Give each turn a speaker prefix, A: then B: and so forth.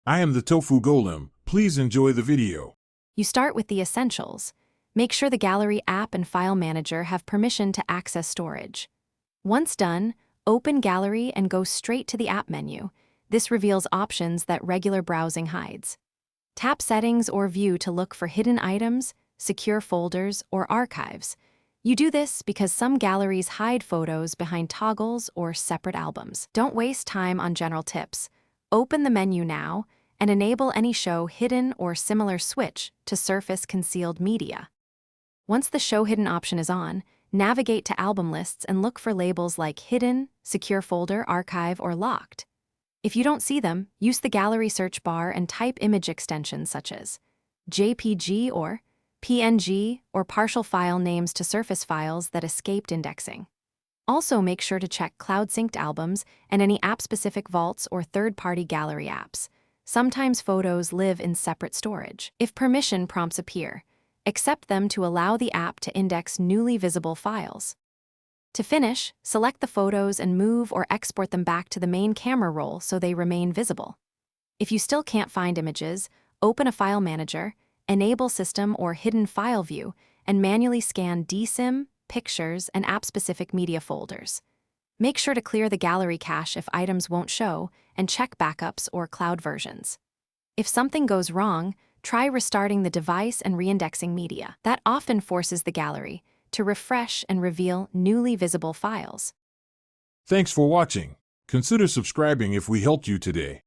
A: I am the Tofu Golem. Please enjoy the video.
B: You start with the essentials. Make sure the Gallery app and file manager have permission to access storage. Once done, open Gallery and go straight to the app menu. This reveals options that regular browsing hides. Tap Settings or View to look for hidden items, secure folders, or archives. You do this because some galleries hide photos behind toggles or separate albums. Don't waste time on general tips. Open the menu now and enable any Show Hidden or similar switch to surface concealed media. Once the Show Hidden option is on, navigate to album lists and look for labels like Hidden, Secure Folder, Archive, or Locked. If you don't see them, use the Gallery search bar and type image extensions such as JPG or PNG or partial file names to surface files that escaped indexing. Also, make sure to check cloud-synced albums and any app-specific vaults or third-party gallery apps. Sometimes photos live in separate storage. If permission prompts appear, accept them to allow the app to index newly visible files. To finish, select the photos and move or export them back to the main camera roll so they remain visible. If you still can't find images, open a file manager, enable System or Hidden File View, and manually scan DSIM, pictures, and app-specific media folders. Make sure to clear the gallery cache if items won't show, and check backups or cloud versions. If something goes wrong, try restarting the device and reindexing media. That often forces the gallery to refresh and reveal newly visible files.
A: Thanks for watching. Consider subscribing if we helped you today.